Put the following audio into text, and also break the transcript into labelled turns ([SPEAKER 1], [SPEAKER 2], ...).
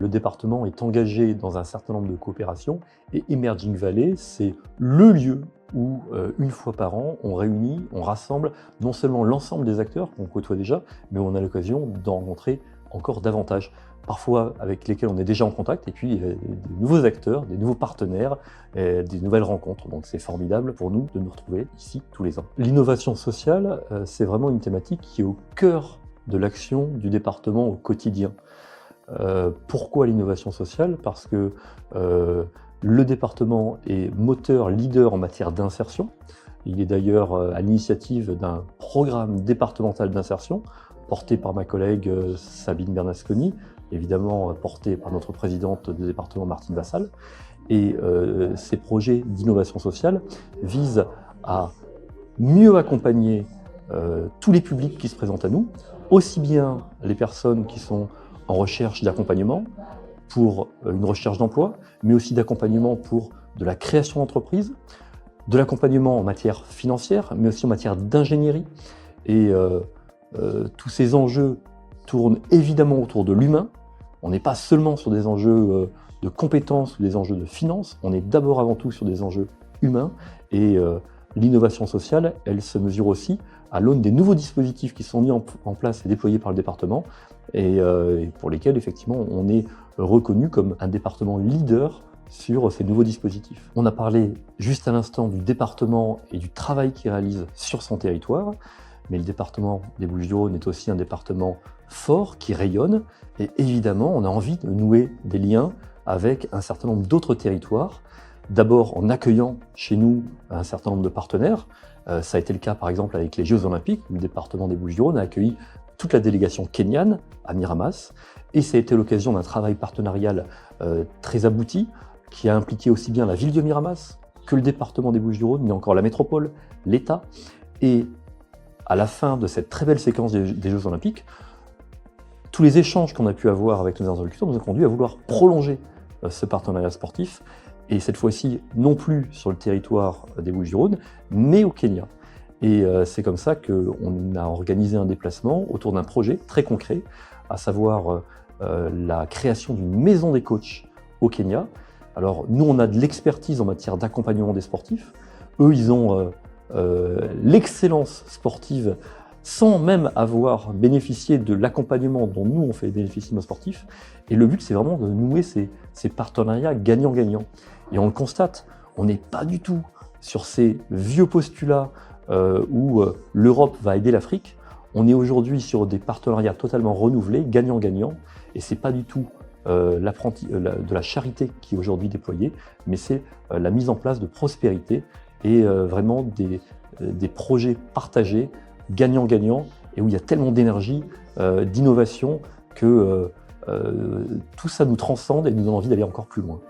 [SPEAKER 1] le département est engagé dans un certain nombre de coopérations et Emerging Valley, c'est le lieu où, une fois par an, on réunit, on rassemble non seulement l'ensemble des acteurs qu'on côtoie déjà, mais on a l'occasion d'en rencontrer encore davantage, parfois avec lesquels on est déjà en contact, et puis des nouveaux acteurs, des nouveaux partenaires, des nouvelles rencontres. Donc c'est formidable pour nous de nous retrouver ici tous les ans. L'innovation sociale, c'est vraiment une thématique qui est au cœur de l'action du département au quotidien. Pourquoi l'innovation sociale? Parce que le département est moteur, leader en matière d'insertion. Il est d'ailleurs à l'initiative d'un programme départemental d'insertion porté par ma collègue Sabine Bernasconi, évidemment porté par notre présidente de département Martine Vassal. Et ces projets d'innovation sociale visent à mieux accompagner tous les publics qui se présentent à nous, aussi bien les personnes qui sont en recherche d'accompagnement pour une recherche d'emploi, mais aussi d'accompagnement pour de la création d'entreprise, de l'accompagnement en matière financière, mais aussi en matière d'ingénierie. Et tous ces enjeux tournent évidemment autour de l'humain. On n'est pas seulement sur des enjeux de compétences ou des enjeux de finances, on est d'abord avant tout sur des enjeux humains. Et l'innovation sociale, elle se mesure aussi à l'aune des nouveaux dispositifs qui sont mis en place et déployés par le département et pour lesquels effectivement on est reconnu comme un département leader sur ces nouveaux dispositifs. On a parlé juste à l'instant du département et du travail qu'il réalise sur son territoire, mais le département des Bouches-du-Rhône est aussi un département fort qui rayonne et évidemment on a envie de nouer des liens avec un certain nombre d'autres territoires. D'abord en accueillant chez nous un certain nombre de partenaires. Ça a été le cas par exemple avec les Jeux Olympiques, où le département des Bouches-du-Rhône a accueilli toute la délégation kenyane à Miramas. Et ça a été l'occasion d'un travail partenarial très abouti, qui a impliqué aussi bien la ville de Miramas que le département des Bouches-du-Rhône, mais encore la métropole, l'État. Et à la fin de cette très belle séquence des Jeux Olympiques, tous les échanges qu'on a pu avoir avec nos interlocuteurs nous ont conduit à vouloir prolonger ce partenariat sportif, et cette fois-ci non plus sur le territoire des Bouches-du-Rhône, mais au Kenya. Et c'est comme ça qu'on a organisé un déplacement autour d'un projet très concret, à savoir la création d'une maison des coachs au Kenya. Alors nous, on a de l'expertise en matière d'accompagnement des sportifs. Eux, ils ont l'excellence sportive sans même avoir bénéficié de l'accompagnement dont nous, on fait bénéficier nos sportifs. Et le but, c'est vraiment de nouer ces partenariats gagnant-gagnant. Et on le constate, on n'est pas du tout sur ces vieux postulats où l'Europe va aider l'Afrique. On est aujourd'hui sur des partenariats totalement renouvelés, gagnant-gagnant, et c'est pas du tout de la charité qui est aujourd'hui déployée, mais c'est la mise en place de prospérité et vraiment des projets partagés, gagnant-gagnant, et où il y a tellement d'énergie, d'innovation que tout ça nous transcende et nous donne envie d'aller encore plus loin.